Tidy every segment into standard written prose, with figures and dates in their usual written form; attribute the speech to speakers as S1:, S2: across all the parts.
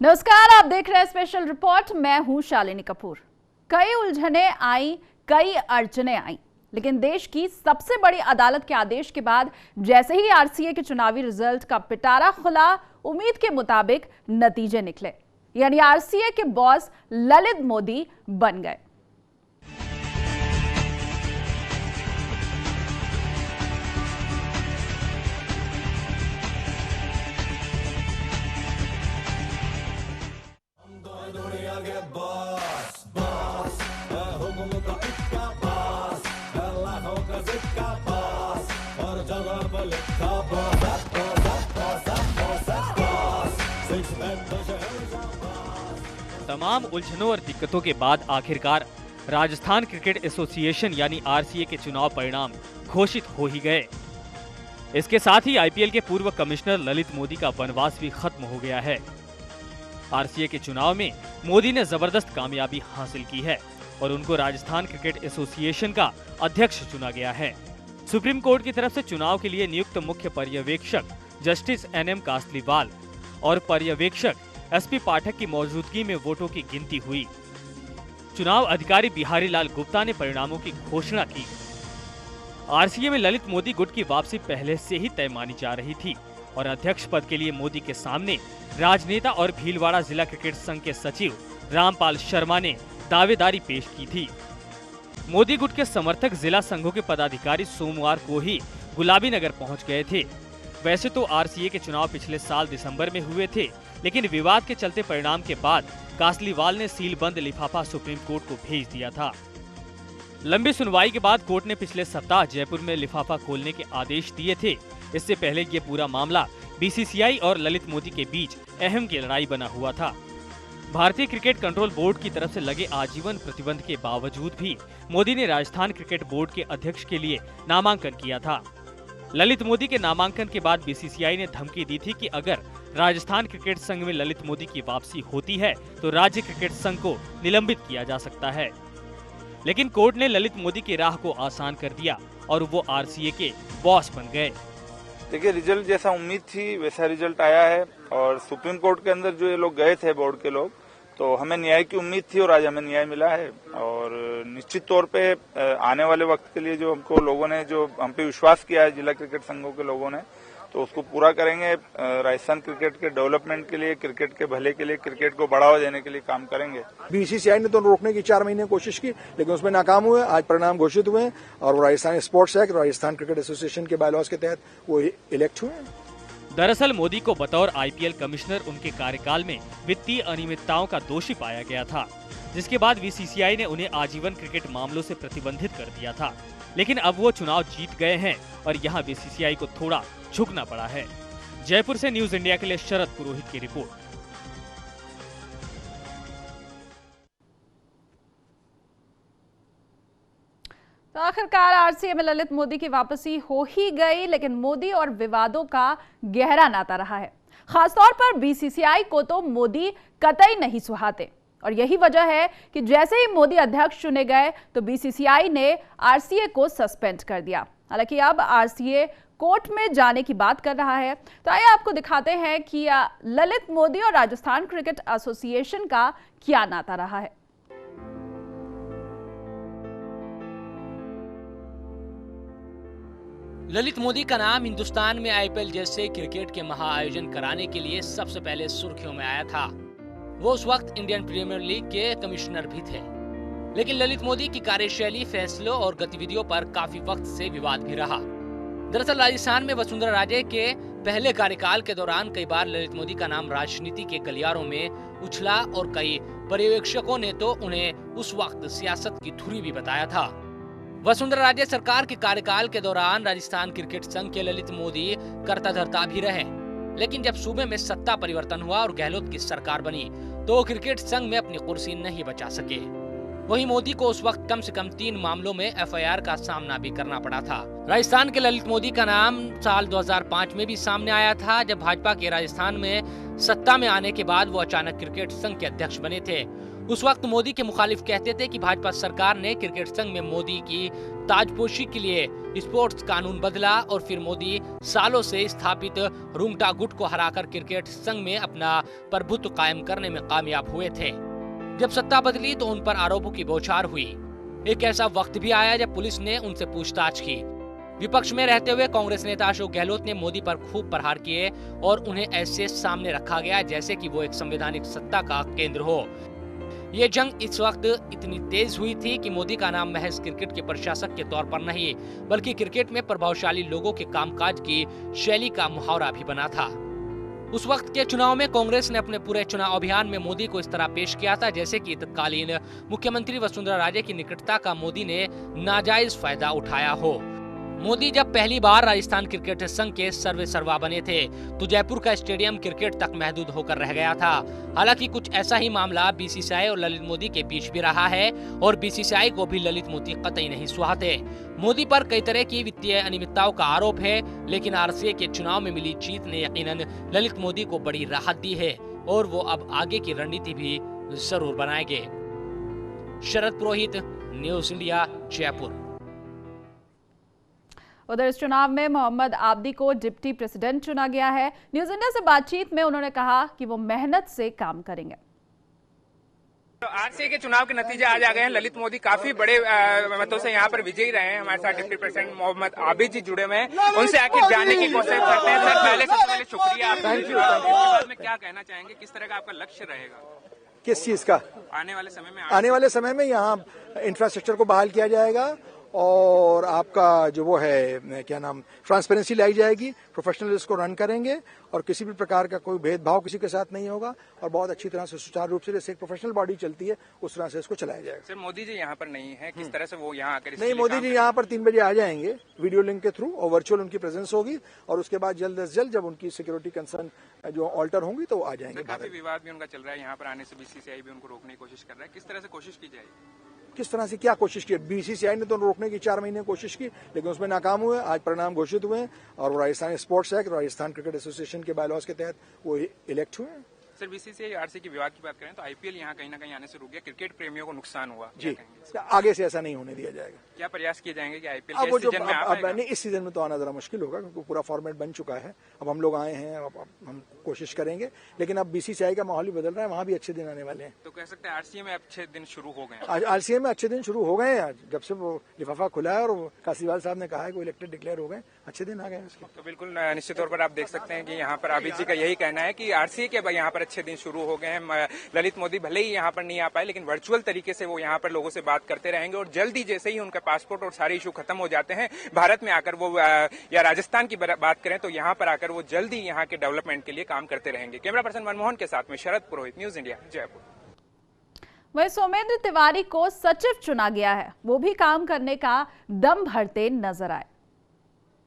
S1: नमस्कार, आप देख रहे हैं स्पेशल रिपोर्ट। मैं हूं शालिनी कपूर। कई उलझने आई, कई अड़चने आई, लेकिन देश की सबसे बड़ी अदालत के आदेश के बाद जैसे ही आरसीए के चुनावी रिजल्ट का पिटारा खुला, उम्मीद के मुताबिक नतीजे निकले, यानी आरसीए के बॉस ललित मोदी बन गए।
S2: तमाम उलझनों और दिक्कतों के बाद आखिरकार राजस्थान क्रिकेट एसोसिएशन यानी आरसीए के चुनाव परिणाम घोषित हो ही गए। इसके साथ ही आईपीएल के पूर्व कमिश्नर ललित मोदी का वनवास भी खत्म हो गया है। आरसीए के चुनाव में मोदी ने जबरदस्त कामयाबी हासिल की है और उनको राजस्थान क्रिकेट एसोसिएशन का अध्यक्ष चुना गया है। सुप्रीम कोर्ट की तरफ से चुनाव के लिए नियुक्त मुख्य पर्यवेक्षक जस्टिस एनएम कासलीवाल और पर्यवेक्षक एसपी पाठक की मौजूदगी में वोटों की गिनती हुई। चुनाव अधिकारी बिहारी लाल गुप्ता ने परिणामों की घोषणा की। आरसीए में ललित मोदी गुट की वापसी पहले से ही तय मानी जा रही थी और अध्यक्ष पद के लिए मोदी के सामने राजनेता और भीलवाड़ा जिला क्रिकेट संघ के सचिव रामपाल शर्मा ने दावेदारी पेश की थी। मोदी गुट के समर्थक जिला संघों के पदाधिकारी सोमवार को ही गुलाबी नगर पहुंच गए थे। वैसे तो आरसीए के चुनाव पिछले साल दिसंबर में हुए थे, लेकिन विवाद के चलते परिणाम के बाद कासलीवाल ने सीलबंद लिफाफा सुप्रीम कोर्ट को भेज दिया था। लंबी सुनवाई के बाद कोर्ट ने पिछले सप्ताह जयपुर में लिफाफा खोलने के आदेश दिए थे। इससे पहले ये पूरा मामला बीसीसीआई और ललित मोदी के बीच अहम की लड़ाई बना हुआ था। भारतीय क्रिकेट कंट्रोल बोर्ड की तरफ से लगे आजीवन प्रतिबंध के बावजूद भी मोदी ने राजस्थान क्रिकेट बोर्ड के अध्यक्ष के लिए नामांकन किया था। ललित मोदी के नामांकन के बाद बीसीसीआई ने धमकी दी थी कि अगर राजस्थान क्रिकेट संघ में ललित मोदी की वापसी होती है तो राज्य क्रिकेट संघ को निलंबित किया जा सकता है। लेकिन कोर्ट ने ललित मोदी की राह को आसान कर दिया और वो आरसीए के बॉस बन गए।
S3: देखिए, रिजल्ट जैसा उम्मीद थी वैसा रिजल्ट आया है और सुप्रीम कोर्ट के अंदर जो ये लोग गए थे बोर्ड के लोग, तो हमें न्याय की उम्मीद थी और आज हमें न्याय मिला है। और निश्चित तौर पे आने वाले वक्त के लिए जो हमको लोगों ने जो हम पे विश्वास किया है जिला क्रिकेट संघों के लोगों ने, तो उसको पूरा करेंगे। राजस्थान क्रिकेट के डेवलपमेंट के लिए, क्रिकेट के भले के लिए, क्रिकेट को बढ़ावा देने के लिए काम करेंगे।
S4: बीसीसीआई ने तो रोकने की 4 महीने कोशिश की, लेकिन उसमें नाकाम हुए। आज परिणाम घोषित हुए और Rajasthan sports act, Rajasthan cricket association के बायलॉज के तहत वो इलेक्ट हुए।
S2: दरअसल मोदी को बतौर आईपीएल कमिश्नर उनके कार्यकाल में वित्तीय अनियमितताओं का दोषी पाया गया था, जिसके बाद बीसीसीआई ने उन्हें आजीवन क्रिकेट मामलों से प्रतिबंधित कर दिया था। लेकिन अब वो चुनाव जीत गए हैं और यहाँ बीसीसीआई को थोड़ा झुकना पड़ा है। जयपुर से न्यूज इंडिया के लिए शरद पुरोहित की रिपोर्ट।
S1: तो आखिरकार आरसीए में ललित मोदी की वापसी हो ही गई, लेकिन मोदी और विवादों का गहरा नाता रहा है। खासतौर पर बीसीसीआई को तो मोदी कतई नहीं सुहाते और यही वजह है कि जैसे ही मोदी अध्यक्ष चुने गए तो बीसीसीआई ने आरसीए को सस्पेंड कर दिया। हालांकि अब आरसीए कोर्ट में जाने की बात कर रहा है। तो आइए आपको दिखाते हैं कि ललित मोदी और राजस्थान क्रिकेट एसोसिएशन का क्या नाता रहा है।
S5: ललित मोदी का नाम हिंदुस्तान में आईपीएल जैसे क्रिकेट के महाआयोजन कराने के लिए सबसे पहले सुर्खियों में आया था। वो उस वक्त इंडियन प्रीमियर लीग के कमिश्नर भी थे, लेकिन ललित मोदी की कार्यशैली, फैसलों और गतिविधियों पर काफी वक्त से विवाद भी रहा। दरअसल राजस्थान में वसुंधरा राजे के पहले कार्यकाल के दौरान कई बार ललित मोदी का नाम राजनीति के गलियारों में उछला और कई पर्यवेक्षकों ने तो उन्हें उस वक्त सियासत की धुरी भी बताया था। वसुंधरा राजे सरकार के कार्यकाल के दौरान राजस्थान क्रिकेट संघ के ललित मोदी कर्ता धर्ता भी रहे, लेकिन जब सूबे में सत्ता परिवर्तन हुआ और गहलोत की सरकार बनी तो क्रिकेट संघ में अपनी कुर्सी नहीं बचा सके। वहीं मोदी को उस वक्त कम से कम 3 मामलों में एफआईआर का सामना भी करना पड़ा था। राजस्थान के ललित मोदी का नाम साल 2005 में भी सामने आया था, जब भाजपा के राजस्थान में सत्ता में आने के बाद वो अचानक क्रिकेट संघ के अध्यक्ष बने थे। उस वक्त मोदी के मुखालिफ कहते थे कि भाजपा सरकार ने क्रिकेट संघ में मोदी की ताजपोशी के लिए स्पोर्ट्स कानून बदला और फिर मोदी सालों से स्थापित रुंगटा गुट को हराकर क्रिकेट संघ में अपना प्रभुत्व कायम करने में कामयाब हुए थे। जब सत्ता बदली तो उन पर आरोपों की बौछार हुई। एक ऐसा वक्त भी आया जब पुलिस ने उनसे पूछताछ की। विपक्ष में रहते हुए कांग्रेस नेता अशोक गहलोत ने मोदी पर खूब प्रहार किए और उन्हें ऐसे सामने रखा गया जैसे कि वो एक संवैधानिक सत्ता का केंद्र हो। ये जंग इस वक्त इतनी तेज हुई थी कि मोदी का नाम महज क्रिकेट के प्रशासक के तौर पर नहीं बल्कि क्रिकेट में प्रभावशाली लोगों के कामकाज की शैली का मुहावरा भी बना था। उस वक्त के चुनाव में कांग्रेस ने अपने पूरे चुनाव अभियान में मोदी को इस तरह पेश किया था जैसे कि तत्कालीन मुख्यमंत्री वसुंधरा राजे की निकटता का मोदी ने नाजायज फायदा उठाया हो। मोदी जब पहली बार राजस्थान क्रिकेट संघ के सर्वेसर्वा बने थे तो जयपुर का स्टेडियम क्रिकेट तक महदूद होकर रह गया था। हालांकि कुछ ऐसा ही मामला बीसीसीआई और ललित मोदी के बीच भी रहा है और बीसीसीआई को भी ललित मोदी कतई नहीं सुहाते। मोदी पर कई तरह की वित्तीय अनियमितताओं का आरोप है, लेकिन आरसीए के चुनाव में मिली जीत ने यकीनन ललित मोदी को बड़ी राहत दी है और वो अब आगे की रणनीति भी जरूर बनाएंगे। शरद पुरोहित, न्यूज इंडिया, जयपुर।
S1: उधर इस चुनाव में मोहम्मद आबदी को डिप्टी प्रेसिडेंट चुना गया है। न्यूज इंडिया से बातचीत में उन्होंने कहा कि वो मेहनत से काम करेंगे।
S6: तो आरसीए के चुनाव के नतीजे आज आ गए हैं। ललित मोदी काफी बड़े मतों से यहाँ पर विजयी रहे हैं। हमारे साथ डिप्टी प्रेसिडेंट मोहम्मद आबिद जी जुड़े हुए हैं, उनसे आखिर जानने की कोशिश करते हैं। सर, सबसे पहले शुक्रिया आपका। इसके बाद में क्या कहना चाहेंगे, किस तरह का आपका लक्ष्य रहेगा?
S4: किस चीज का?
S6: आने वाले समय में
S4: यहाँ इंफ्रास्ट्रक्चर को बहाल किया जाएगा और आपका जो वो है क्या नाम ट्रांसपेरेंसी लाई जाएगी, प्रोफेशनल इसको रन करेंगे और किसी भी प्रकार का कोई भेदभाव किसी के साथ नहीं होगा और बहुत अच्छी तरह से सुचारू रूप से जैसे एक प्रोफेशनल बॉडी चलती है उस तरह से इसको चलाया जाएगा।
S6: सर, मोदी जी यहाँ पर नहीं है, किस तरह से वो यहाँ आकर?
S4: नहीं, मोदी जी यहाँ पर 3 बजे आ जाएंगे वीडियो लिंक के थ्रू और वर्चुअल उनकी प्रेजेंस होगी और उसके बाद जल्द से जल्द जब उनकी सिक्योरिटी कंसर्न जो ऑल्टर होंगी तो आ जाएंगे।
S6: काफी विवाद भी उनका चल रहा है, यहाँ पर आने से बीसीसीआई भी उनको रोकने की कोशिश कर रहा है, किस तरह से कोशिश की जाएगी?
S4: किस तरह से क्या कोशिश की? बीसीसीआई ने तो रोकने की 4 महीने कोशिश की लेकिन उसमें नाकाम हुए। आज परिणाम घोषित हुए और वो Rajasthan sports act, Rajasthan cricket association के बायलॉज के तहत वो इलेक्ट हुए।
S6: सर, बीसीसीआई आरसीए के विवाद की बात करें तो आईपीएल यहाँ कहीं ना कहीं आने से रुक गया, क्रिकेट प्रेमियों को नुकसान हुआ
S4: जी। आगे से ऐसा नहीं होने दिया जाएगा।
S6: क्या प्रयास किए जाएंगे कि आईपीएल
S4: अब वो जो नहीं, इस सीजन में तो आना जरा मुश्किल होगा क्योंकि पूरा फॉर्मेट बन चुका है। अब हम लोग आए हैं, अब हम कोशिश करेंगे लेकिन अब बीसीसीआई का माहौल ही बदल रहा है, वहाँ भी अच्छे दिन आने वाले हैं।
S6: तो कह सकते हैं आरसीए में अच्छे दिन शुरू हो गए?
S4: आज आरसीए में अच्छे दिन शुरू हो गए हैं। आज जब से वो लिफाफा खुला है और कासीवाल साहब ने कहा है कि वो इलेक्टेड डिक्लेयर हो गए, अच्छे दिन आ गए उसके।
S6: तो बिल्कुल निश्चित तौर पर आप देख सकते हैं कि यहाँ पर आबिद जी का यही कहना है कि आरसीए के यहाँ पर अच्छे दिन शुरू हो गए हैं। ललित मोदी भले ही यहाँ पर नहीं आ पाए लेकिन वर्चुअल तरीके से वो यहाँ पर लोगों से बात करते रहेंगे और जल्दी जैसे ही उनका पासपोर्ट और सारे इशू खत्म हो जाते हैं भारत में आकर वो या राजस्थान की बात करें तो यहाँ पर आकर वो जल्दी यहाँ के डेवलपमेंट के लिए काम करते रहेंगे। कैमरा पर्सन मनमोहन के साथ में शरद पुरोहित, न्यूज इंडिया, जयपुर।
S1: वहीं सौमेंद्र तिवारी को सचिव चुना गया है, वो भी काम करने का दम भरते नजर आए।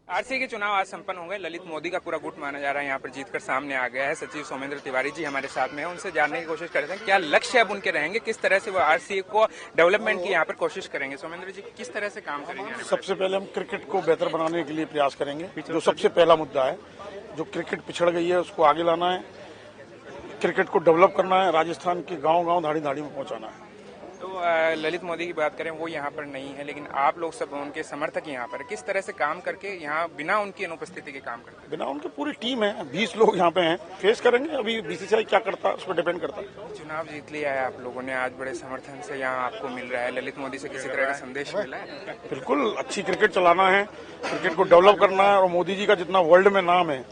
S6: आरसीए के चुनाव आज संपन्न हो गए। ललित मोदी का पूरा गुट माना जा रहा है यहाँ पर जीतकर सामने आ गया है। सचिव सौमेंद्र तिवारी जी हमारे साथ में हैं, उनसे जानने की कोशिश करते हैं क्या लक्ष्य अब उनके रहेंगे, किस तरह से वो आरसीए को डेवलपमेंट की यहाँ पर कोशिश करेंगे। सौमेंद्र जी, किस तरह से काम करेंगे?
S7: सबसे पहले हम क्रिकेट को बेहतर बनाने के लिए प्रयास करेंगे। जो सबसे पहला मुद्दा है, जो क्रिकेट पिछड़ गई है उसको आगे लाना है, क्रिकेट को डेवलप करना है, राजस्थान के गाँव धाड़ी धाड़ी में पहुँचाना है।
S6: तो ललित मोदी की बात करें, वो यहाँ पर नहीं है लेकिन आप लोग सब उनके समर्थक यहाँ पर किस तरह से काम करके यहाँ बिना उनकी अनुपस्थिति के काम करते हैं?
S7: बिना उनके पूरी टीम है, 20 लोग यहाँ पे हैं, फेस करेंगे। अभी बीसीसीआई क्या करता है उस पर डिपेंड करता है।
S6: चुनाव जीत लिया है आप लोगों ने, आज बड़े समर्थन से यहाँ आपको मिल रहा है। ललित मोदी से किसी तरह का संदेश मिला है?
S7: बिल्कुल, अच्छी क्रिकेट चलाना है, क्रिकेट को डेवलप करना है और मोदी जी का जितना वर्ल्ड में नाम है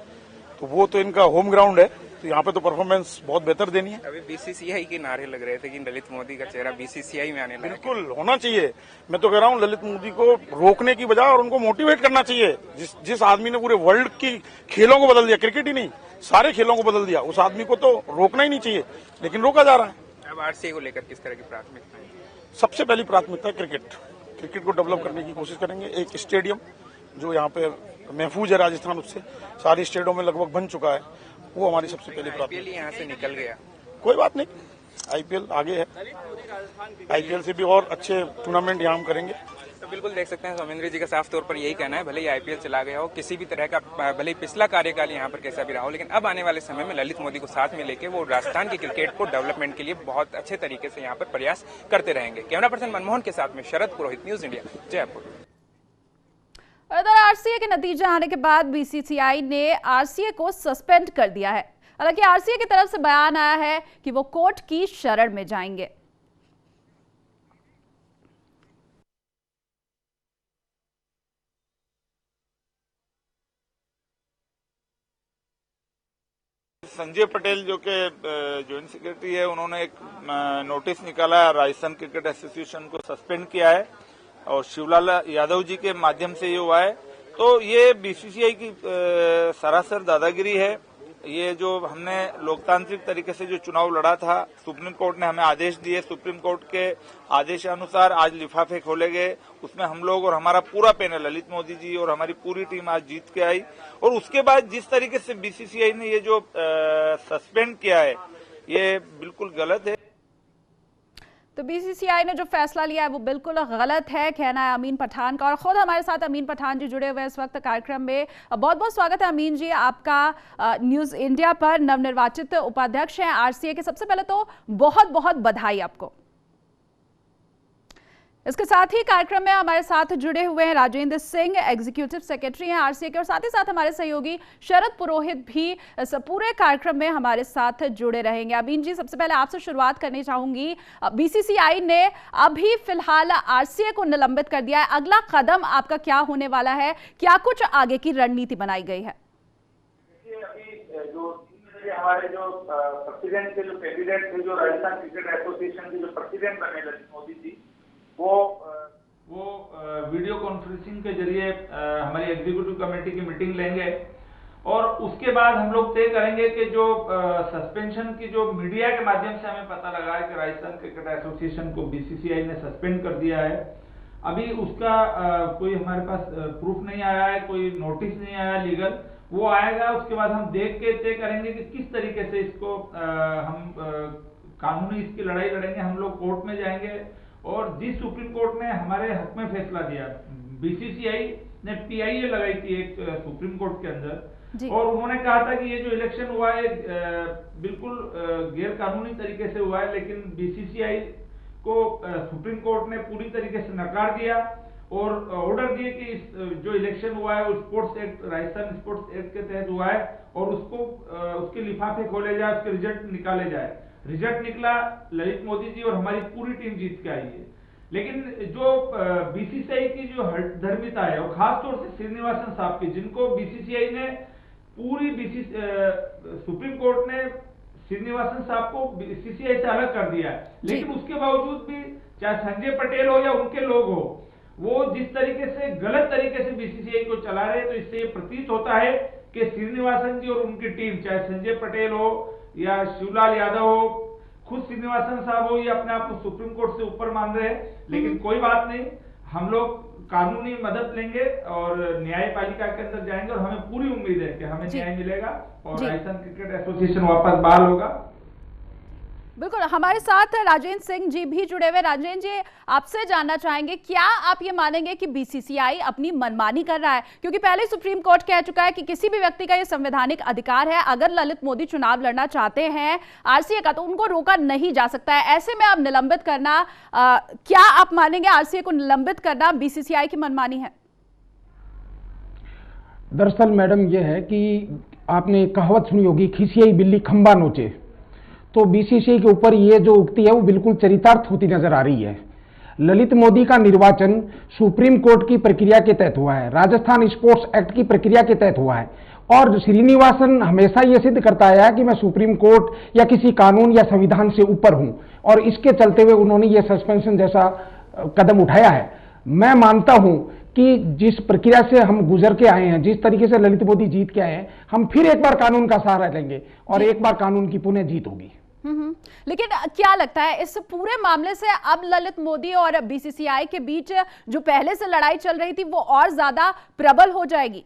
S7: तो वो तो इनका होम ग्राउंड है, तो यहाँ पे तो परफॉर्मेंस बहुत बेहतर देनी है।
S6: अभी बीसीसीआई के नारे लग रहे थे कि ललित मोदी का चेहरा बीसीसीआई में आने लगा।
S7: बिल्कुल होना चाहिए। मैं तो कह रहा हूँ ललित मोदी को रोकने की बजाय और उनको मोटिवेट करना चाहिए। जिस आदमी ने पूरे वर्ल्ड की खेलों को बदल दिया, क्रिकेट ही नहीं सारे खेलों को बदल दिया, उस आदमी को तो रोकना ही नहीं चाहिए लेकिन रोका जा रहा है।
S6: अब आरसीए को लेकर किस तरह की प्राथमिकता है?
S7: सबसे पहली प्राथमिकता क्रिकेट को डेवलप करने की कोशिश करेंगे। एक स्टेडियम जो यहाँ पे महफूज है राजस्थान, उससे सारे स्टेडियम में लगभग बन चुका है, वो हमारी सबसे पहली प्राथमिकता।
S6: यहाँ से निकल गया,
S7: कोई बात नहीं, आईपीएल आगे है, आईपीएल से भी और अच्छे टूर्नामेंट यहाँ हम करेंगे।
S6: तो बिल्कुल देख सकते हैं सौमेंद्र जी का साफ तौर पर यही कहना है, भले ही आईपीएल चला गया हो, किसी भी तरह का भले ही पिछला कार्यकाल यहाँ पर कैसा भी रहा हो, लेकिन अब आने वाले समय में ललित मोदी को साथ में लेके वो राजस्थान की क्रिकेट को डेवलपमेंट के लिए बहुत अच्छे तरीके से यहाँ पर प्रयास करते रहेंगे। कैमरा पर्सन मनमोहन के साथ में शरद पुरोहित, न्यूज इंडिया, जयपुर।
S1: और इधर आरसीए के नतीजे आने के बाद बीसीसीआई ने आरसीए को सस्पेंड कर दिया है। हालांकि आरसीए की तरफ से बयान आया है कि वो कोर्ट की शरण में जाएंगे।
S3: संजय पटेल जो के जॉइंट सेक्रेटरी है, उन्होंने एक नोटिस निकाला है, राजस्थान क्रिकेट एसोसिएशन को सस्पेंड किया है और शिवलाल यादव जी के माध्यम से ये हुआ है। तो ये बीसीसीआई की सरासर दादागिरी है। ये जो हमने लोकतांत्रिक तरीके से जो चुनाव लड़ा था, सुप्रीम कोर्ट ने हमें आदेश दिए, सुप्रीम कोर्ट के आदेशानुसार आज लिफाफे खोले गए, उसमें हम लोग और हमारा पूरा पैनल, ललित मोदी जी और हमारी पूरी टीम आज जीत के आई। और उसके बाद जिस तरीके से बीसीसीआई ने ये जो सस्पेंड किया है, ये बिल्कुल गलत है।
S1: तो बीसीसीआई ने जो फैसला लिया है वो बिल्कुल गलत है, कहना है अमीन पठान का। और खुद हमारे साथ अमीन पठान जी जुड़े हुए हैं इस वक्त कार्यक्रम में। बहुत बहुत स्वागत है अमीन जी आपका न्यूज इंडिया पर। नवनिर्वाचित उपाध्यक्ष हैं आरसीए के, सबसे पहले तो बहुत बहुत बधाई आपको। इसके साथ ही कार्यक्रम में हमारे साथ जुड़े हुए हैं राजेंद्र सिंह, एग्जीक्यूटिव सेक्रेटरी हैं आरसीए के, और साथ ही साथ हमारे सहयोगी शरद पुरोहित भी इस पूरे कार्यक्रम में हमारे साथ जुड़े रहेंगे। अमीन जी, सबसे पहले आपसे शुरुआत करनी चाहूंगी। बीसीसीआई ने अभी फिलहाल आरसीए को निलंबित कर दिया है, अगला कदम आपका क्या होने वाला है, क्या कुछ आगे की रणनीति बनाई गई है?
S8: हमारे जो प्रेसिडेंट थे, जो कैंडिडेट थे, जो राजस्थान क्रिकेट एसोसिएशन के जो प्रेसिडेंट बने ललित मोदी जी, वो वीडियो कॉन्फ्रेंसिंग के जरिए हमारी एग्जीक्यूटिव कमेटी की मीटिंग लेंगे और उसके बाद हम लोग तय करेंगे कि जो सस्पेंशन की जो मीडिया के माध्यम से हमें पता लगा है कि राजस्थान क्रिकेट एसोसिएशन को बीसीसीआई ने सस्पेंड कर दिया है, अभी उसका कोई हमारे पास प्रूफ नहीं आया है, कोई नोटिस नहीं आया लीगल, वो आएगा। उसके बाद हम देख के तय करेंगे कि किस तरीके से इसको हम कानूनी इसकी लड़ाई लड़ेंगे। हम लोग कोर्ट में जाएंगे और जिस सुप्रीम कोर्ट ने हमारे हक में फैसला दिया, बीसीसीआई ने पीआईए लगाई थी एक सुप्रीम कोर्ट के अंदर, और उन्होंने कहा था कि ये जो इलेक्शन हुआ है बिल्कुल गैर कानूनी तरीके से हुआ है, लेकिन बीसीसीआई को सुप्रीम कोर्ट ने पूरी तरीके से नकार दिया और ऑर्डर दिए कि इस जो इलेक्शन हुआ है वो sports act, Rajasthan sports act के तहत हुआ है और उसको उसके लिफाफे खोले जाए, उसके रिजल्ट निकाले जाए। रिजल्ट निकला, ललित मोदी जी और हमारी पूरी टीम जीत के आई है। लेकिन जो बीसीसीआई की जो हठधर्मिता है, और खास तौर से श्रीनिवासन साहब की, जिनको बीसीसीआई ने पूरी सुप्रीम कोर्ट ने श्रीनिवासन साहब को बीसीसीआई से अलग कर दिया है, लेकिन उसके बावजूद भी चाहे संजय पटेल हो या उनके लोग हो, वो जिस तरीके से गलत तरीके से बीसीसीआई को चला रहे हैं, तो इससे ये प्रतीत होता है कि श्रीनिवासन जी और उनकी टीम, चाहे संजय पटेल हो या शिवलाल यादव हो, खुद श्रीनिवासन साहब हो, ये अपने आप को सुप्रीम कोर्ट से ऊपर मान रहे हैं। लेकिन कोई बात नहीं, हम लोग कानूनी मदद लेंगे और न्यायपालिका के अंदर जाएंगे और हमें पूरी उम्मीद है कि हमें न्याय मिलेगा और राजस्थान क्रिकेट एसोसिएशन वापस बहाल होगा।
S1: बिल्कुल, हमारे साथ राजेंद्र सिंह जी भी जुड़े हुए। राजेंद्र जी, आपसे जानना चाहेंगे, क्या आप ये मानेंगे कि बीसीसीआई अपनी मनमानी कर रहा है? क्योंकि पहले सुप्रीम कोर्ट कह चुका है कि किसी भी व्यक्ति का ये संवैधानिक अधिकार है, अगर ललित मोदी चुनाव लड़ना चाहते हैं आरसीए का, तो उनको रोका नहीं जा सकता है। ऐसे में अब निलंबित करना, क्या आप मानेंगे आरसीए को निलंबित करना बीसीसीआई की मनमानी है?
S9: दरअसल मैडम यह है कि आपने कहावत सुनी होगी, खिसियाई बिल्ली खंबा नोचे, तो बीसीसीआई के ऊपर ये जो उक्ति है वो बिल्कुल चरितार्थ होती नजर आ रही है। ललित मोदी का निर्वाचन सुप्रीम कोर्ट की प्रक्रिया के तहत हुआ है, राजस्थान स्पोर्ट्स एक्ट की प्रक्रिया के तहत हुआ है, और श्रीनिवासन हमेशा ये सिद्ध करता आया है कि मैं सुप्रीम कोर्ट या किसी कानून या संविधान से ऊपर हूं, और इसके चलते हुए उन्होंने ये सस्पेंशन जैसा कदम उठाया है। मैं मानता हूं कि जिस प्रक्रिया से हम गुजर के आए हैं, जिस तरीके से ललित मोदी जीत के आए हैं, हम फिर एक बार कानून का सहारा लेंगे और एक बार कानून की पुनः जीत होगी।
S1: लेकिन क्या लगता है इस पूरे मामले से अब ललित मोदी और बीसीसीआई के बीच जो पहले से लड़ाई चल रही थी वो और ज्यादा प्रबल हो जाएगी?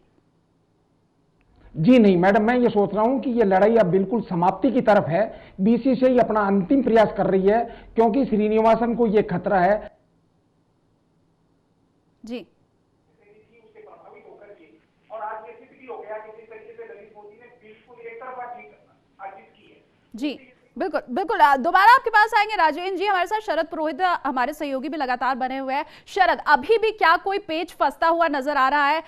S9: जी नहीं मैडम, मैं ये सोच रहा हूं कि ये लड़ाई अब बिल्कुल समाप्ति की तरफ है। बीसीसीआई अपना अंतिम प्रयास कर रही है, क्योंकि श्रीनिवासन को ये खतरा है
S1: जी।
S8: और आज ये स्थिति हो गया कि जिस तरीके से ललित मोदी ने बिल्कुल एक तरफा जीत अर्जित की है,
S1: जी, बिल्कुल बिल्कुल, दोबारा आपके पास आएंगे राजेंद्र जी। हमारे साथ शरद पुरोहित हमारे सहयोगी भी लगातार बने हुए हैं। शरद, अभी भी क्या कोई पेच फंसता हुआ नजर आ रहा है?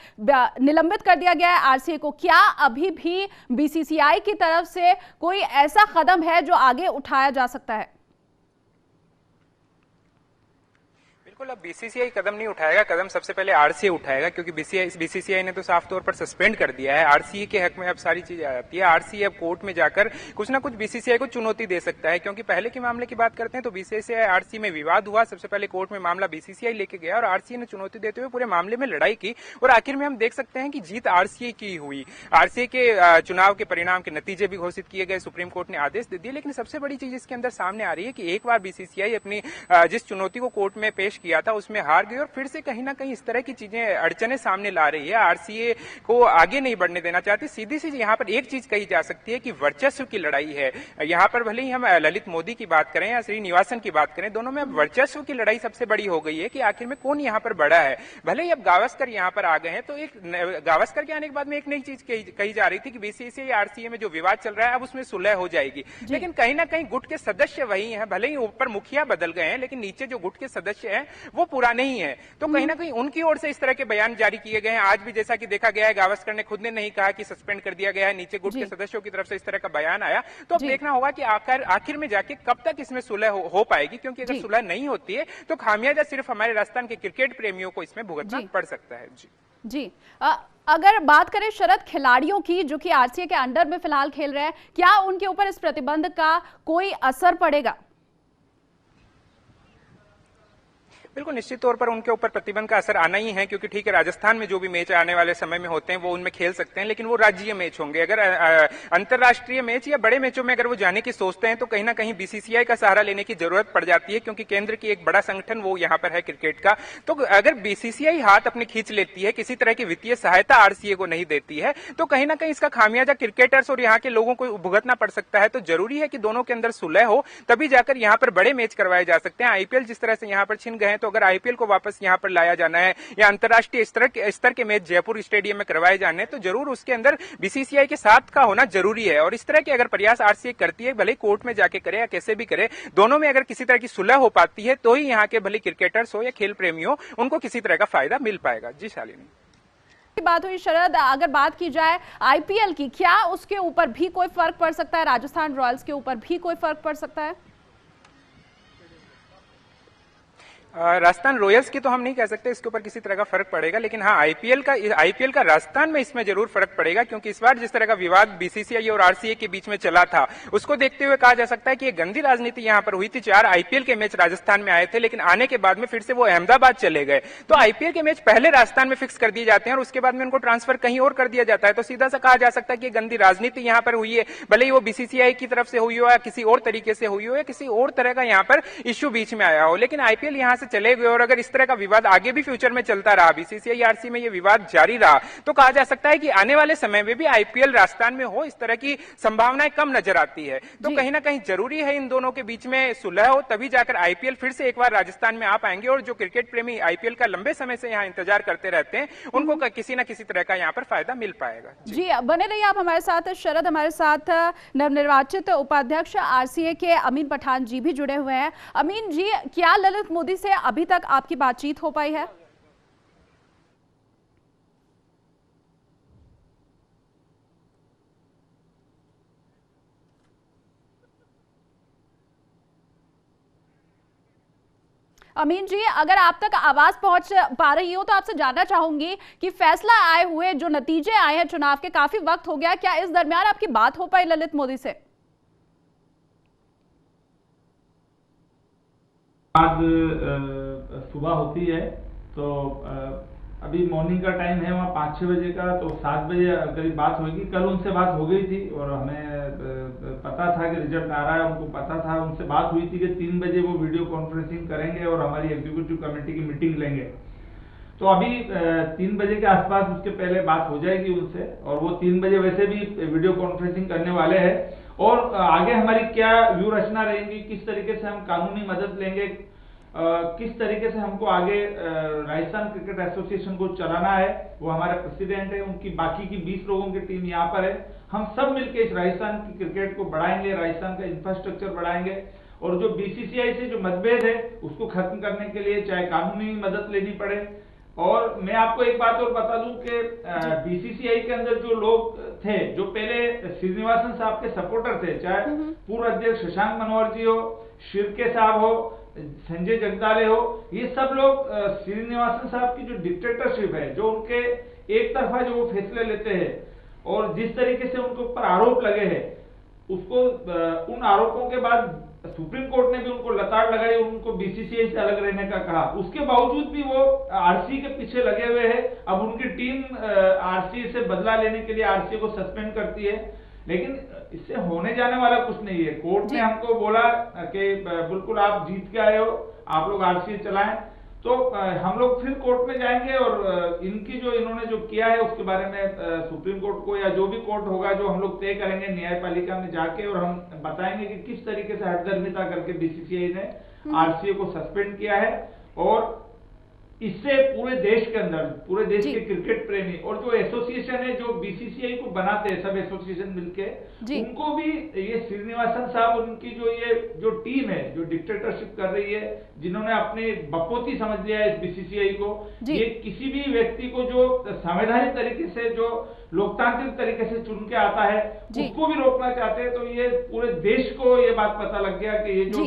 S1: निलंबित कर दिया गया है आरसीए को, क्या अभी भी बीसीसीआई की तरफ से कोई ऐसा कदम है जो आगे उठाया जा सकता है?
S6: बिल्कुल, अब बीसीसीआई कदम नहीं उठाएगा, कदम सबसे पहले आरसीए उठाएगा, क्योंकि बीसीसीआई ने तो साफ तौर पर सस्पेंड कर दिया है। आरसीए के हक में अब सारी चीजें आ जाती है। आरसीए अब कोर्ट में जाकर कुछ ना कुछ बीसीसीआई को चुनौती दे सकता है, क्योंकि पहले के मामले की बात करते हैं तो बीसीसीआई आरसीए में विवाद हुआ, सबसे पहले कोर्ट में मामला बीसीसीआई लेके गया और आरसीए ने चुनौती देते हुए पूरे मामले में लड़ाई की और आखिर में हम देख सकते हैं कि जीत आरसीए की हुई। आरसीए के चुनाव के परिणाम के नतीजे भी घोषित किए गए, सुप्रीम कोर्ट ने आदेश दे दिए। लेकिन सबसे बड़ी चीज इसके अंदर सामने आ रही है कि एक बार बीसीसीआई अपनी जिस चुनौती को कोर्ट में पेश किया था उसमें हार गई और फिर से कहीं ना कहीं इस तरह की चीजें अड़चने सामने ला रही है। आरसीए को आगे नहीं बढ़ने देना चाहती। सीधी सी यहाँ पर एक चीज कही जा सकती है कि वर्चस्व की लड़ाई है। यहाँ पर भले ही हम ललित मोदी की बात करें या श्रीनिवासन की बात करें, दोनों में अब वर्चस्व की लड़ाई सबसे बड़ी हो गई है कि आखिर में कौन यहाँ पर बड़ा है। भले ही अब गावस्कर यहाँ पर आ गए हैं, तो एक गावस्कर के आने के बाद में एक नई चीज कही जा रही थी कि बीसीसीआई आरसीए में जो विवाद चल रहा है अब उसमें सुलह हो जाएगी। लेकिन कहीं ना कहीं गुट के सदस्य वही हैं, भले ही ऊपर मुखिया बदल गए हैं लेकिन नीचे जो गुट के सदस्य हैं वो पूरा नहीं है। तो कहीं ना कहीं उनकी ओर से इस तरह के बयान जारी किए गए हैं। आज भी जैसा कि देखा गया है, गावस्कर ने खुद ने नहीं कहा कि सस्पेंड कर दिया गया है, नीचे गुट के सदस्यों की तरफ से इस तरह का बयान आया। तो अब देखना होगा कि आखिर में जाके कब तक इसमें सुलह हो पाएगी, क्योंकि अगर सुलह नहीं होती है तो खामियाजा सिर्फ हमारे राजस्थान के क्रिकेट प्रेमियों को इसमें भुगतना पड़ सकता है।
S1: जी अगर बात करें शरद खिलाड़ियों की जो कि आरसीए के अंडर में फिलहाल खेल रहे हैं, क्या उनके ऊपर इस प्रतिबंध का कोई असर पड़ेगा?
S6: बिल्कुल, निश्चित तौर पर उनके ऊपर प्रतिबंध का असर आना ही है, क्योंकि ठीक है राजस्थान में जो भी मैच आने वाले समय में होते हैं वो उनमें खेल सकते हैं, लेकिन वो राज्य मैच होंगे। अगर अंतर्राष्ट्रीय मैच या बड़े मैचों में अगर वो जाने की सोचते हैं तो कहीं ना कहीं बीसीसीआई का सहारा लेने की जरूरत पड़ जाती है, क्योंकि केंद्र की एक बड़ा संगठन वो यहाँ पर है क्रिकेट का। तो अगर बीसीसीआई हाथ अपने खींच लेती है, किसी तरह की वित्तीय सहायता आरसीए को नहीं देती है, तो कहीं ना कहीं इसका खामियाजा क्रिकेटर्स और यहाँ के लोगों को भुगतना पड़ सकता है। तो जरूरी है कि दोनों के अंदर सुलह हो, तभी जाकर यहाँ पर बड़े मैच करवाए जा सकते हैं। आईपीएल जिस तरह से यहाँ पर छिन गए हैं, तो अगर आईपीएल को वापस यहां पर लाया जाना है या अंतर्राष्ट्रीय स्तर के मैच जयपुर स्टेडियम में करवाए जाने हैं, तो जरूर उसके अंदर बीसीसीआई के साथ का होना जरूरी है। और इस तरह के अगर प्रयास आरसीए करती है, भले कोर्ट में जाके करे या कैसे भी करे, दोनों में अगर किसी तरह की सुलह हो पाती है तो ही यहाँ के भले क्रिकेटर्स हो या खेल प्रेमी हो, उनको किसी तरह का फायदा मिल पाएगा। जी शालिनी,
S1: बात हुई शरद, अगर बात की जाए आईपीएल की, क्या उसके ऊपर भी कोई फर्क पड़ सकता है? राजस्थान रॉयल्स के ऊपर भी कोई फर्क पड़ सकता है?
S6: राजस्थान रॉयल्स की तो हम नहीं कह सकते इसके ऊपर किसी तरह का फर्क पड़ेगा, लेकिन हाँ आईपीएल का राजस्थान में इसमें जरूर फर्क पड़ेगा, क्योंकि इस बार जिस तरह का विवाद बीसीसीआई और आरसीए के बीच में चला था उसको देखते हुए कहा जा सकता है कि ये गंदी राजनीति यहाँ पर हुई थी। 4 आईपीएल के मैच राजस्थान में आए थे, लेकिन आने के बाद में फिर से वो अहमदाबाद चले गए। तो आईपीएल के मैच पहले राजस्थान में फिक्स कर दिए जाते हैं और उसके बाद में उनको ट्रांसफर कहीं और कर दिया जाता है। तो सीधा सा कहा जा सकता है कि गंदी राजनीति यहाँ पर हुई है, भले ही वो बीसीसीआई की तरफ से हुई हो या किसी और तरीके से हुई हो या किसी और तरह का यहाँ पर इश्यू बीच में आया हो, लेकिन आईपीएल यहाँ से चले गए। और अगर इस तरह का विवाद आगे भी फ्यूचर में चलता रहा, बीसीसीआई आरसी में ये विवाद जारी रहा, तो कहा जा सकता है कि आने वाले समय में भी आईपीएल राजस्थान में हो, इस तरह की संभावनाएं कम नजर आती है। तो कहीं ना कहीं जरूरी है इन दोनों के बीच में सुलह हो, तभी जाकर आईपीएल फिर से एक बार राजस्थान में आ पाएंगे। और जो क्रिकेट प्रेमी आईपीएल का लंबे समय से यहाँ इंतजार करते रहते हैं, उनको किसी न किसी तरह का यहाँ पर फायदा मिल पाएगा।
S1: जी बने रहिए आप हमारे साथ। शरद, हमारे साथ नवनिर्वाचित उपाध्यक्ष आरसीए के अमीन पठान जी भी जुड़े हुए हैं। अमीन जी, क्या ललित मोदी से अभी तक आपकी बातचीत हो पाई है? अमीन जी, अगर आप तक आवाज पहुंच पा रही हो तो आपसे जानना चाहूंगी कि फैसला आए हुए जो नतीजे आए हैं चुनाव के, काफी वक्त हो गया, क्या इस दरमियान आपकी बात हो पाई ललित मोदी से?
S8: आज सुबह होती है तो अभी मॉर्निंग का टाइम है वहाँ 5-6 बजे का, तो 7 बजे करीब बात होगी। कल उनसे बात हो गई थी और हमें पता था कि रिजल्ट आ रहा है, उनको पता था। उनसे बात हुई थी कि 3 बजे वो वीडियो कॉन्फ्रेंसिंग करेंगे और हमारी एग्जीक्यूटिव कमेटी की मीटिंग लेंगे। तो अभी 3 बजे के आसपास उसके पहले बात हो जाएगी उनसे, और वो 3 बजे वैसे भी वीडियो कॉन्फ्रेंसिंग करने वाले हैं। और आगे हमारी क्या व्यू रचना रहेगी, किस तरीके से हम कानूनी मदद लेंगे, किस तरीके से हमको आगे राजस्थान क्रिकेट एसोसिएशन को चलाना है, वो हमारे प्रेसिडेंट है, उनकी बाकी की 20 लोगों की टीम यहाँ पर है। हम सब मिलकर इस राजस्थान की क्रिकेट को बढ़ाएंगे, राजस्थान का इंफ्रास्ट्रक्चर बढ़ाएंगे और जो बीसीसीआई से जो मतभेद है उसको खत्म करने के लिए चाहे कानूनी मदद लेनी पड़े। और मैं आपको एक बात और बता दूं कि बीसीसीआई के अंदर जो लोग थे, जो पहले श्रीनिवासन साहब के सपोर्टर थे, चाहे पूर्व अध्यक्ष शशांक मनोहर जी हो, शिर्के साहब हो, संजय जगदाले हो, ये सब लोग श्रीनिवासन साहब की जो डिक्टेटरशिप है, जो उनके एक तरफा जो वो फैसले लेते हैं और जिस तरीके से उनके ऊपर आरोप लगे हैं, उसको उन आरोपों के बाद सुप्रीम कोर्ट ने भी उनको लताड़ लगाई, उनको बीसीसीआई से अलग रहने का कहा। उसके बावजूद भी वो आरसीए के पीछे लगे हुए हैं। अब उनकी टीम आरसीए से बदला लेने के लिए आरसीए को सस्पेंड करती है, लेकिन इससे होने जाने वाला कुछ नहीं है। कोर्ट ने हमको बोला कि बिल्कुल आप जीत के आए हो, आप लोग आरसीए चलाएं, तो हम लोग फिर कोर्ट में जाएंगे और इनकी जो इन्होंने जो किया है उसके बारे में सुप्रीम कोर्ट को या जो भी कोर्ट होगा जो हम लोग तय करेंगे न्यायपालिका में जाके, और हम बताएंगे कि किस तरीके से हठधर्मिता करके बीसीसीआई ने आरसीए को सस्पेंड किया है। और इससे पूरे देश के अंदर, पूरे देश के क्रिकेट प्रेमी और जो एसोसिएशन है, जो बीसीसीआई को बनाते हैं सब एसोसिएशन मिलके, उनको भी ये श्रीनिवासन साहब, उनकी जो टीम है जो डिक्टेटरशिप कर रही है, जिन्होंने अपनी बपोती समझ लिया है इस बीसीसीआई को, ये किसी भी व्यक्ति को जो संवैधानिक तरीके से, जो लोकतांत्रिक तरीके से चुन के आता है, उसको भी रोकना चाहते हैं। तो ये पूरे देश को ये बात पता लग गया कि ये जो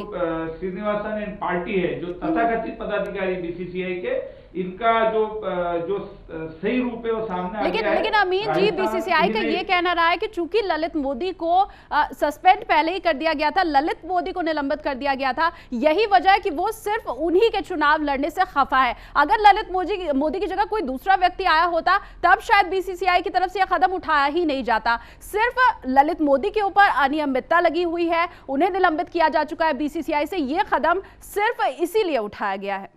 S8: श्रीनिवासन एंड पार्टी है, जो तथाकथित पदाधिकारी बीसीसीआई के, इनका जो सही रूप है वो सामने आ गया है।
S1: लेकिन अमीन जी, बीसीसीआई का ये कहना रहा है कि चूंकि ललित मोदी को सस्पेंड पहले ही कर दिया गया था, ललित मोदी को निलंबित कर दिया गया था, यही वजह है कि वो सिर्फ उन्हीं के चुनाव लड़ने से खफा है। अगर ललित मोदी की जगह कोई दूसरा व्यक्ति आया होता तब शायद बीसीसीआई की तरफ से यह कदम उठाया ही नहीं जाता। सिर्फ ललित मोदी के ऊपर अनियमितता लगी हुई है, उन्हें निलंबित किया जा चुका है बीसीसीआई से, यह कदम सिर्फ इसीलिए उठाया गया है।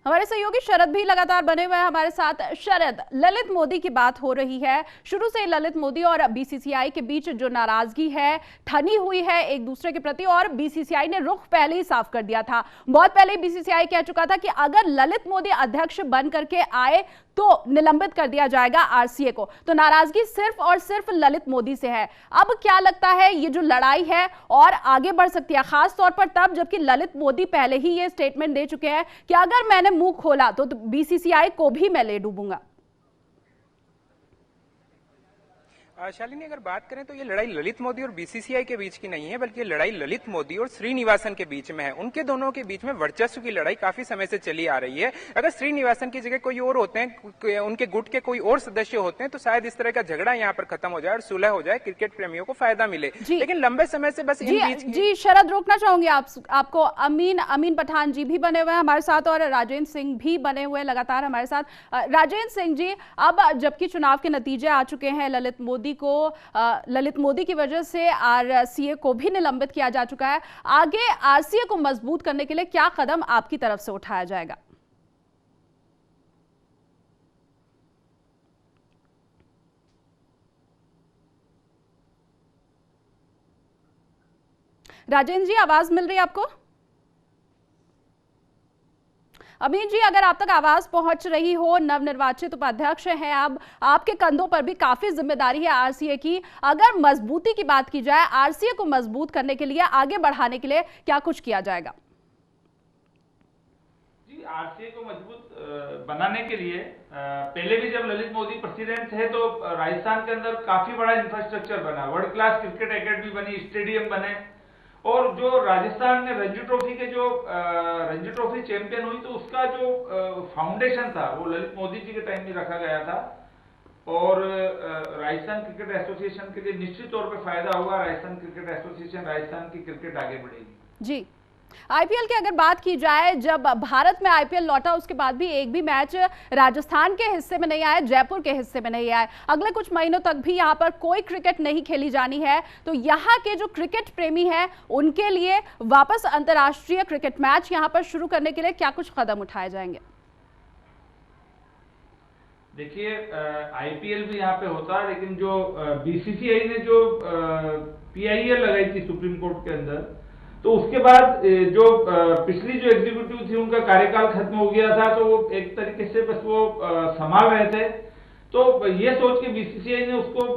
S1: हमारे सहयोगी शरद भी लगातार बने हुए हैं हमारे साथ। शरद, ललित मोदी की बात हो रही है, शुरू से ललित मोदी और बीसीसीआई के बीच जो नाराजगी है, ठनी हुई है एक दूसरे के प्रति, और बीसीसीआई ने रुख पहले ही साफ कर दिया था। बहुत पहले बीसीसीआई कह चुका था कि अगर ललित मोदी अध्यक्ष बन करके आए तो निलंबित कर दिया जाएगा आरसीए को। तो नाराजगी सिर्फ और सिर्फ ललित मोदी से है। अब क्या लगता है ये जो लड़ाई है और आगे बढ़ सकती है, खास तौर पर तब जबकि ललित मोदी पहले ही ये स्टेटमेंट दे चुके हैं कि अगर मैंने मुंह खोला तो बीसीसीआई को भी मैं ले डूबूंगा।
S6: शालिनी, अगर बात करें तो ये लड़ाई ललित मोदी और बीसीसीआई के बीच की नहीं है, बल्कि ये लड़ाई ललित मोदी और श्रीनिवासन के बीच में है। उनके दोनों के बीच में वर्चस्व की लड़ाई काफी समय से चली आ रही है। अगर श्रीनिवासन की जगह कोई और होते हैं, उनके गुट के कोई और सदस्य होते हैं, तो शायद इस तरह का झगड़ा यहाँ पर खत्म हो जाए और सुलह हो जाए, क्रिकेट प्रेमियों को फायदा मिले। लेकिन लंबे समय से बस
S1: जी शरद, रोकना चाहूंगी आपको। अमीन पठान जी भी बने हुए हैं हमारे साथ और राजेंद्र सिंह भी बने हुए लगातार हमारे साथ। राजेंद्र सिंह जी, अब जबकि चुनाव के नतीजे आ चुके हैं, ललित मोदी की वजह से आरसीए को भी निलंबित किया जा चुका है, आगे आरसीए को मजबूत करने के लिए क्या कदम आपकी तरफ से उठाया जाएगा? राजेंद्र जी, आवाज मिल रही है आपको? अमीन जी, अगर आप तक आवाज पहुंच रही हो, नवनिर्वाचित उपाध्यक्ष हैं आप, आपके कंधों पर भी काफी जिम्मेदारी है आरसीए की। अगर मजबूती की बात की जाए, आरसीए को मजबूत करने के लिए, आगे बढ़ाने के लिए क्या कुछ किया जाएगा?
S8: जी, आरसीए को मजबूत बनाने के लिए पहले भी जब ललित मोदी प्रेसिडेंट थे तो राजस्थान के अंदर काफी बड़ा इंफ्रास्ट्रक्चर बना, वर्ल्ड क्लास क्रिकेट एकेडमी बनी, स्टेडियम बने, और जो राजस्थान में रणजी ट्रॉफी के जो रणजी ट्रॉफी चैंपियन हुई तो उसका जो फाउंडेशन था वो ललित मोदी जी के टाइम में रखा गया था। और राजस्थान क्रिकेट एसोसिएशन के लिए निश्चित तौर पे फायदा होगा। राजस्थान क्रिकेट एसोसिएशन, राजस्थान की क्रिकेट आगे बढ़ेगी।
S1: जी, आईपीएल की अगर बात की जाए, जब भारत में आईपीएल लौटा उसके बाद भी एक भी मैच राजस्थान के हिस्से में नहीं आया, जयपुर के हिस्से में नहीं आया। अगले कुछ महीनों तक भी यहां पर कोई क्रिकेट नहीं खेली जानी है। तो यहां के जो क्रिकेट प्रेमी हैं उनके लिए वापस अंतर्राष्ट्रीय क्रिकेट मैच यहां पर शुरू करने के लिए क्या कुछ कदम उठाए जाएंगे?
S8: देखिए आईपीएल भी यहाँ पे होता है, लेकिन जो बीसीसीआई ने जो पीआईएल लगाई थी सुप्रीम कोर्ट के अंदर, तो उसके बाद जो पिछली जो एग्जीक्यूटिव थी उनका कार्यकाल खत्म हो गया था, तो वो एक तरीके से बस वो संभाल रहे थे। तो ये सोच के बीसीसीआई ने उसको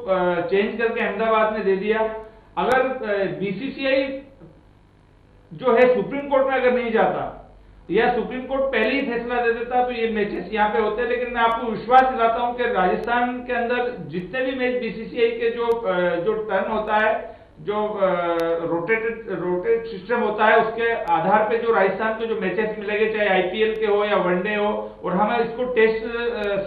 S8: चेंज करके अहमदाबाद में दे दिया। अगर बीसीसीआई जो है सुप्रीम कोर्ट में अगर नहीं जाता या सुप्रीम कोर्ट पहले ही फैसला दे देता तो ये मैचेस यहाँ पे होते। लेकिन मैं आपको विश्वास दिलाता हूँ कि राजस्थान के अंदर जितने भी मैच बीसीसीआई के जो टर्न होता है, जो रोटेट सिस्टम होता है, उसके आधार पे जो राजस्थान को जो मैचेस मिलेंगे, चाहे आईपीएल के हो या वनडे हो, और हम इसको टेस्ट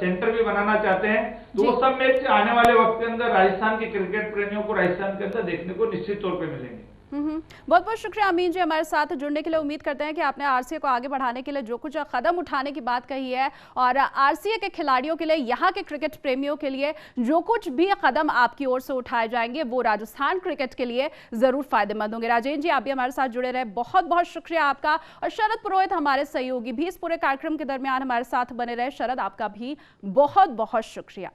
S8: सेंटर भी बनाना चाहते हैं, तो वो सब मैच आने वाले वक्त के अंदर राजस्थान के क्रिकेट प्रेमियों को राजस्थान के अंदर देखने को निश्चित तौर पर मिलेंगे।
S1: बहुत बहुत शुक्रिया अमीन जी हमारे साथ जुड़ने के लिए। उम्मीद करते हैं कि आपने आरसीए को आगे बढ़ाने के लिए जो कुछ कदम उठाने की बात कही है, और आरसीए के खिलाड़ियों के लिए, यहाँ के क्रिकेट प्रेमियों के लिए जो कुछ भी कदम आपकी ओर से उठाए जाएंगे वो राजस्थान क्रिकेट के लिए जरूर फायदेमंद होंगे। राजेंद्र जी, आप भी हमारे साथ जुड़े रहे, बहुत बहुत शुक्रिया आपका। और शरद पुरोहित हमारे सहयोगी भी इस पूरे कार्यक्रम के दरमियान हमारे साथ बने रहे। शरद, आपका भी बहुत बहुत शुक्रिया।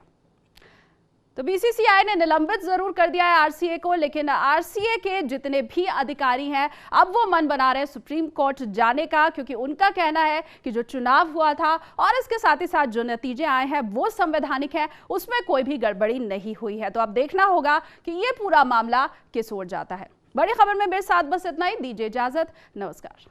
S1: तो बीसीसीआई ने निलंबित जरूर कर दिया है आरसीए को, लेकिन आरसीए के जितने भी अधिकारी हैं अब वो मन बना रहे हैं सुप्रीम कोर्ट जाने का, क्योंकि उनका कहना है कि जो चुनाव हुआ था और इसके साथ ही साथ जो नतीजे आए हैं वो संवैधानिक है, उसमें कोई भी गड़बड़ी नहीं हुई है। तो अब देखना होगा कि ये पूरा मामला किस ओर जाता है। बड़ी खबर में मेरे साथ बस इतना ही। दीजिए इजाजत, नमस्कार।